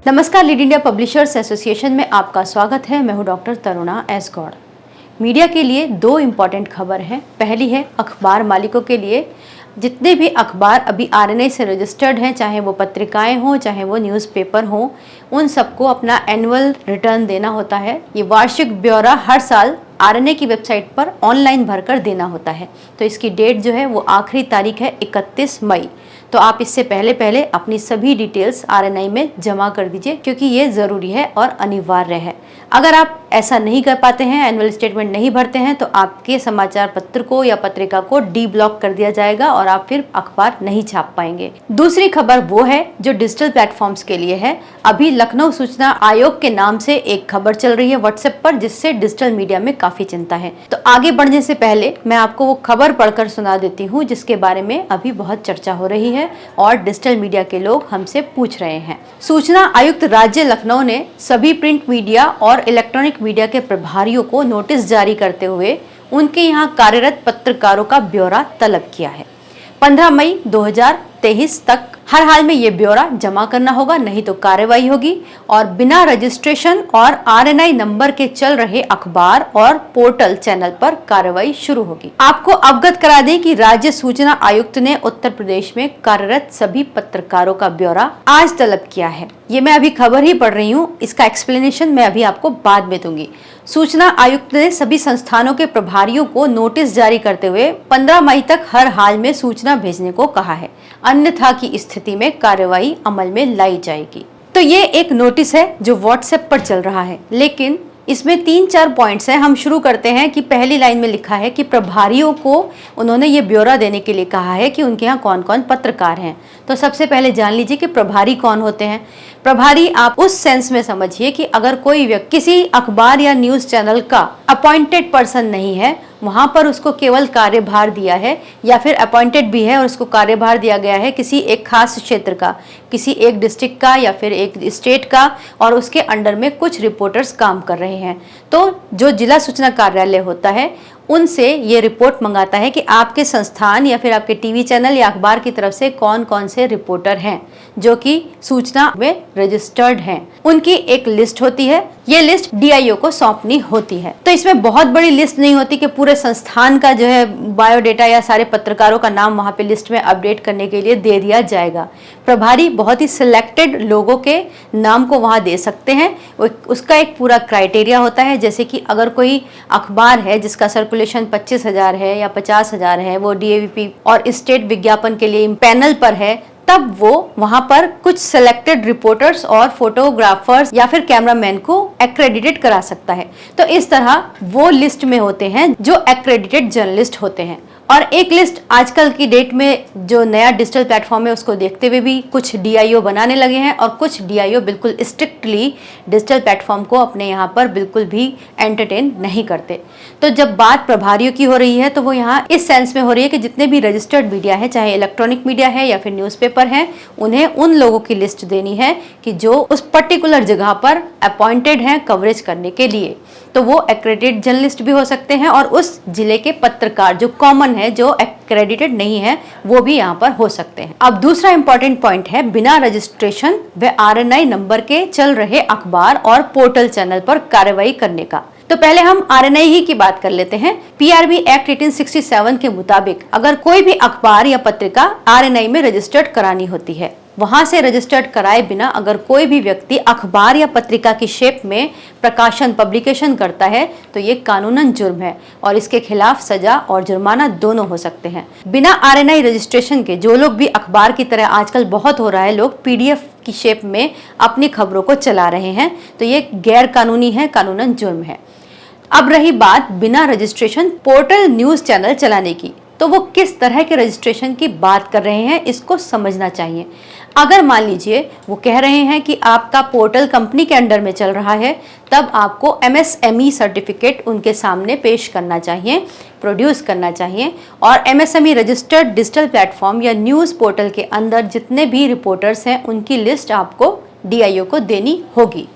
नमस्कार, lead India publishers association में आपका स्वागत है। मैं हूं doctor Taruna S Gaur. Media के लिए दो इम्पॉर्टेंट खबर है। पहली है अखबार मालिकों के लिए। जितने भी अखबार अभी आरएनआई से रजिस्टर्ड हैं, चाहे वो पत्रिकाएं हों चाहे वो न्यूज़पेपर हों, उन सबको अपना एनुअल रिटर्न देना होता है। ये वार्षिक ब्यौरा हर साल आरएनआई की वेबसाइट पर ऑनलाइन भरकर देना होता है। तो इसकी डेट जो है वो आखिरी तारीख है 31 मई। तो आप इससे पहले पहले अपनी सभी डिटेल्स आरएनआई में जमा कर दीजिए, क्योंकि ये ज़रूरी है और अनिवार्य है। अगर आप ऐसा नहीं कर पाते हैं, एनुअल स्टेटमेंट नहीं भरते हैं, तो आपके समाचार पत्र को या पत्रिका को डी ब्लॉक कर दिया जाएगा और आप फिर अखबार नहीं छाप पाएंगे। दूसरी खबर वो है जो डिजिटल प्लेटफॉर्म्स के लिए है। अभी लखनऊ सूचना आयोग के नाम से एक खबर चल रही है व्हाट्सएप पर, जिससे डिजिटल मीडिया में काफी चिंता है। तो आगे बढ़ने से पहले मैं आपको वो खबर पढ़कर सुना देती हूँ जिसके बारे में अभी बहुत चर्चा हो रही है और डिजिटल मीडिया के लोग हमसे पूछ रहे हैं। सूचना आयुक्त राज्य लखनऊ ने सभी प्रिंट मीडिया और इलेक्ट्रॉनिक मीडिया के प्रभारियों को नोटिस जारी करते हुए उनके यहाँ कार्यरत पत्रकारों का ब्यौरा तलब किया है। 15 मई 2023 तक हर हाल में ये ब्यौरा जमा करना होगा, नहीं तो कार्रवाई होगी। और बिना रजिस्ट्रेशन और आरएनआई नंबर के चल रहे अखबार और पोर्टल चैनल पर कार्रवाई शुरू होगी। आपको अवगत करा दें कि राज्य सूचना आयुक्त ने उत्तर प्रदेश में कार्यरत सभी पत्रकारों का ब्यौरा आज तलब किया है। ये मैं अभी खबर ही पढ़ रही हूँ, इसका एक्सप्लेनेशन मैं अभी आपको बाद में दूंगी। सूचना आयुक्त ने सभी संस्थानों के प्रभारियों को नोटिस जारी करते हुए 15 मई तक हर हाल में सूचना भेजने को कहा है, अन्यथा की स्थिति में कार्रवाई अमल में लाई जाएगी। तो ये एक नोटिस है जो व्हाट्सएप पर चल रहा है, लेकिन इसमें 3-4 पॉइंट्स हैं। हम शुरू करते हैं कि पहली लाइन में लिखा है कि प्रभारियों को उन्होंने ये ब्यौरा देने के लिए कहा है कि उनके यहाँ कौन कौन पत्रकार हैं। तो सबसे पहले जान लीजिए कि प्रभारी कौन होते हैं। प्रभारी आप उस सेंस में समझिए कि अगर कोई व्यक्ति किसी अखबार या न्यूज चैनल का अपॉइंटेड पर्सन नहीं है, वहां पर उसको केवल कार्यभार दिया है, या फिर अपॉइंटेड भी है और उसको कार्यभार दिया गया है किसी एक खास क्षेत्र का, किसी एक डिस्ट्रिक्ट का या फिर एक स्टेट का, और उसके अंडर में कुछ रिपोर्टर्स काम कर रहे हैं, तो जो जिला सूचना कार्यालय होता है उनसे ये रिपोर्ट मंगाता है कि आपके संस्थान या फिर आपके टीवी चैनल या अखबार की तरफ से कौन कौन से रिपोर्टर हैं जो कि सूचना में रजिस्टर्ड हैं। उनकी एक लिस्ट होती है, ये लिस्ट डीआईओ को सौंपनी होती है। तो इसमें बहुत बड़ी लिस्ट नहीं होती कि पूरे संस्थान का जो है बायोडेटा या सारे पत्रकारों का नाम वहां पे लिस्ट में अपडेट करने के लिए दे दिया जाएगा। प्रभारी बहुत ही सिलेक्टेड लोगों के नाम को वहां दे सकते हैं। उसका एक पूरा क्राइटेरिया होता है, जैसे कि अगर कोई अखबार है जिसका सर्कुलेशन 25,000 है या 50,000 है, वो डीएवीपी और स्टेट विज्ञापन के लिए पैनल पर है, तब वो वहां पर कुछ सिलेक्टेड रिपोर्टर्स और फोटोग्राफर्स या फिर कैमरामैन को एक्रेडिटेड करा सकता है। तो इस तरह वो लिस्ट में होते हैं जो एक्रेडिटेड जर्नलिस्ट होते हैं। और एक लिस्ट आजकल की डेट में जो नया डिजिटल प्लेटफॉर्म है उसको देखते हुए भी कुछ डीआईओ बनाने लगे हैं, और कुछ डीआईओ बिल्कुल स्ट्रिक्टली डिजिटल प्लेटफॉर्म को अपने यहाँ पर बिल्कुल भी एंटरटेन नहीं करते। तो जब बात प्रभारियों की हो रही है तो वो यहाँ इस सेंस में हो रही है कि जितने भी रजिस्टर्ड मीडिया है, चाहे इलेक्ट्रॉनिक मीडिया है या फिर न्यूज़पेपर है, उन्हें उन लोगों की लिस्ट देनी है कि जो उस पर्टिकुलर जगह पर अपॉइंटेड हैं कवरेज करने के लिए। तो वो एक्रेडिटेड जर्नलिस्ट भी हो सकते हैं और उस जिले के पत्रकार जो कॉमन है, जो एक्रेडिटेड नहीं है, वो भी यहाँ पर हो सकते हैं। अब दूसरा इंपॉर्टेंट पॉइंट है बिना रजिस्ट्रेशन व आरएनआई नंबर के चल रहे अखबार और पोर्टल चैनल पर कार्रवाई करने का। तो पहले हम आरएनआई ही की बात कर लेते हैं। पीआरबी एक्ट 1867 के मुताबिक अगर कोई भी अखबार या पत्रिका आरएनआई में रजिस्टर्ड करानी होती है, वहां से रजिस्टर्ड कराए बिना अगर कोई भी व्यक्ति अखबार या पत्रिका की शेप में प्रकाशन पब्लिकेशन करता है तो ये कानूनन जुर्म है और इसके खिलाफ सजा और जुर्माना दोनों हो सकते हैं। बिना आरएनआई रजिस्ट्रेशन के जो लोग भी अखबार की तरह आजकल बहुत हो रहा है, लोग पीडीएफ की शेप में अपनी खबरों को चला रहे हैं, तो ये गैर कानूनी है, कानूनन जुर्म है। अब रही बात बिना रजिस्ट्रेशन पोर्टल न्यूज चैनल चलाने की, तो वो किस तरह के रजिस्ट्रेशन की बात कर रहे हैं इसको समझना चाहिए। अगर मान लीजिए वो कह रहे हैं कि आपका पोर्टल कंपनी के अंडर में चल रहा है, तब आपको एमएसएमई सर्टिफिकेट उनके सामने पेश करना चाहिए, प्रोड्यूस करना चाहिए। और एमएसएमई रजिस्टर्ड डिजिटल प्लेटफॉर्म या न्यूज़ पोर्टल के अंदर जितने भी रिपोर्टर्स हैं उनकी लिस्ट आपको डीआईओ को देनी होगी।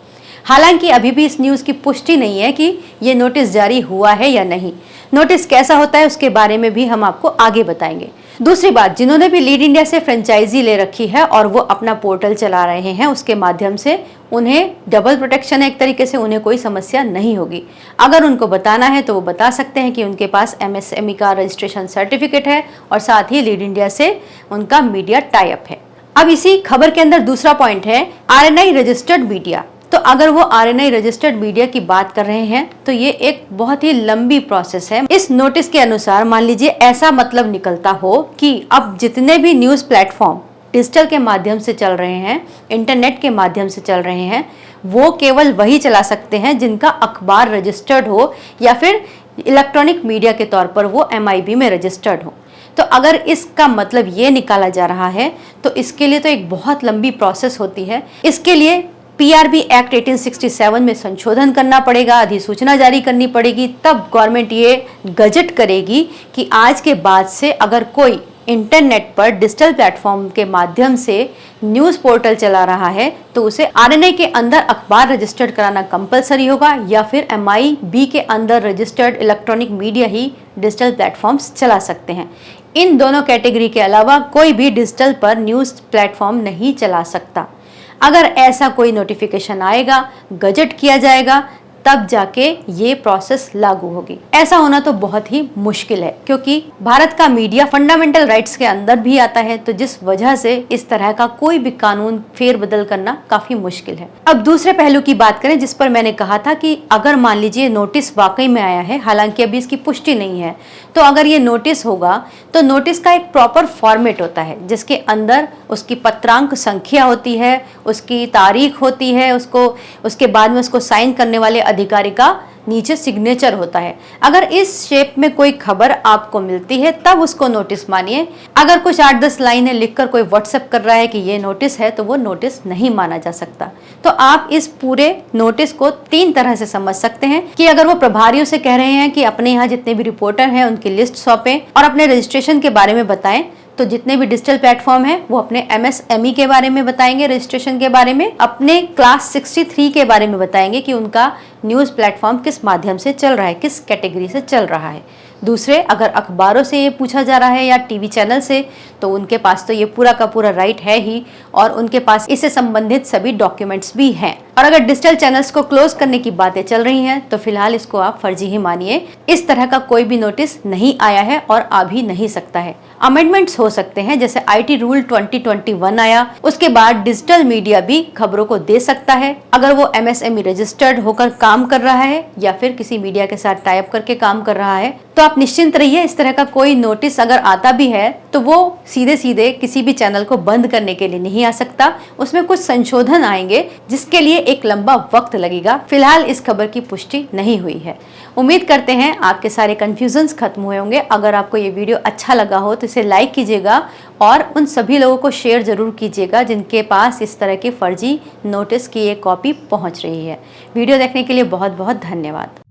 हालांकि अभी भी इस न्यूज़ की पुष्टि नहीं है कि ये नोटिस जारी हुआ है या नहीं। नोटिस कैसा होता है उसके बारे में भी हम आपको आगे बताएंगे। दूसरी बात, जिन्होंने भी लीड इंडिया से फ्रेंचाइजी ले रखी है और वो अपना पोर्टल चला रहे हैं, उसके माध्यम से उन्हें डबल प्रोटेक्शन है, एक तरीके से उन्हें कोई समस्या नहीं होगी। अगर उनको बताना है तो वो बता सकते हैं कि उनके पास MSME का रजिस्ट्रेशन सर्टिफिकेट है और साथ ही लीड इंडिया से उनका मीडिया टाई अप है। अब इसी खबर के अंदर दूसरा पॉइंट है RNI रजिस्टर्ड मीडिया। तो अगर वो RNI रजिस्टर्ड मीडिया की बात कर रहे हैं तो ये एक बहुत ही लंबी प्रोसेस है। इस नोटिस के अनुसार मान लीजिए ऐसा मतलब निकलता हो कि अब जितने भी न्यूज प्लेटफॉर्म डिजिटल के माध्यम से चल रहे हैं, इंटरनेट के माध्यम से चल रहे हैं, वो केवल वही चला सकते हैं जिनका अखबार रजिस्टर्ड हो या फिर इलेक्ट्रॉनिक मीडिया के तौर पर वो MIB में रजिस्टर्ड हो। तो अगर इसका मतलब ये निकाला जा रहा है तो इसके लिए तो एक बहुत लंबी प्रोसेस होती है। इसके लिए PRB एक्ट 1867 में संशोधन करना पड़ेगा, अधिसूचना जारी करनी पड़ेगी, तब गवर्नमेंट ये गजट करेगी कि आज के बाद से अगर कोई इंटरनेट पर डिजिटल प्लेटफॉर्म के माध्यम से न्यूज़ पोर्टल चला रहा है तो उसे RNI के अंदर अखबार रजिस्टर्ड कराना कंपलसरी होगा या फिर MIB के अंदर रजिस्टर्ड इलेक्ट्रॉनिक मीडिया ही डिजिटल प्लेटफॉर्म्स चला सकते हैं। इन दोनों कैटेगरी के अलावा कोई भी डिजिटल पर न्यूज़ प्लेटफॉर्म नहीं चला सकता। अगर ऐसा कोई नोटिफिकेशन आएगा, गजट किया जाएगा, तब जाके ये प्रोसेस लागू होगी। ऐसा होना तो बहुत ही मुश्किल है क्योंकि भारत का मीडिया फंडामेंटल राइट्स के अंदर भी आता है, तो जिस वजह से इस तरह का कोई भी कानून फेरबदल करना काफी मुश्किल है। अब दूसरे पहलू की बात करें जिस पर मैंने कहा था कि अगर मान लीजिए नोटिस वाकई में आया है, हालांकि अभी इसकी पुष्टि नहीं है, तो अगर ये नोटिस होगा तो नोटिस का एक प्रॉपर फॉर्मेट होता है जिसके अंदर उसकी पत्रांक संख्या होती है, उसकी तारीख होती है, उसके बाद में उसको साइन करने वाले अधिकारी का नीचे सिग्नेचर होता है। अगर इस शेप में कोई खबर आपको मिलती है तब उसको नोटिस मानिए। अगर कुछ 8-10 लाइनें लिखकर कोई व्हाट्सएप कर रहा है कि ये नोटिस है तो वो नोटिस नहीं माना जा सकता। तो आप इस पूरे नोटिस को 3 तरह से समझ सकते हैं कि अगर वो प्रभारियों से कह रहे हैं कि अपने यहाँ जितने भी रिपोर्टर हैं उनकी लिस्ट सौंपें और अपने रजिस्ट्रेशन के बारे में बताएं, तो जितने भी डिजिटल प्लेटफॉर्म हैं वो अपने MSME के बारे में बताएंगे, रजिस्ट्रेशन के बारे में, अपने क्लास 63 के बारे में बताएंगे कि उनका न्यूज़ प्लेटफॉर्म किस माध्यम से चल रहा है, किस कैटेगरी से चल रहा है। दूसरे, अगर अखबारों से ये पूछा जा रहा है या टीवी चैनल से, तो उनके पास तो ये पूरा का पूरा राइट है ही और उनके पास इससे संबंधित सभी डॉक्यूमेंट्स भी हैं। और अगर डिजिटल चैनल्स को क्लोज करने की बातें चल रही हैं तो फिलहाल इसको आप फर्जी ही मानिए। इस तरह का कोई भी नोटिस नहीं आया है और आ भी नहीं सकता है। अमेंडमेंट्स हो सकते हैं, जैसे IT रूल 2021 आया, उसके बाद डिजिटल मीडिया भी खबरों को दे सकता है अगर वो MSME रजिस्टर्ड होकर काम कर रहा है या फिर किसी मीडिया के साथ टाई अप करके काम कर रहा है। तो आप निश्चिंत रहिए, इस तरह का कोई नोटिस अगर आता भी है तो वो सीधे सीधे किसी भी चैनल को बंद करने के लिए नहीं आ सकता। उसमें कुछ संशोधन आएंगे जिसके लिए एक लंबा वक्त लगेगा। फिलहाल इस खबर की पुष्टि नहीं हुई है। उम्मीद करते हैं आपके सारे कंफ्यूजन्स खत्म हुए होंगे। अगर आपको ये वीडियो अच्छा लगा हो तो इसे लाइक कीजिएगा और उन सभी लोगों को शेयर जरूर कीजिएगा जिनके पास इस तरह के फर्जी नोटिस की एक कॉपी पहुंच रही है। वीडियो देखने के लिए बहुत बहुत धन्यवाद।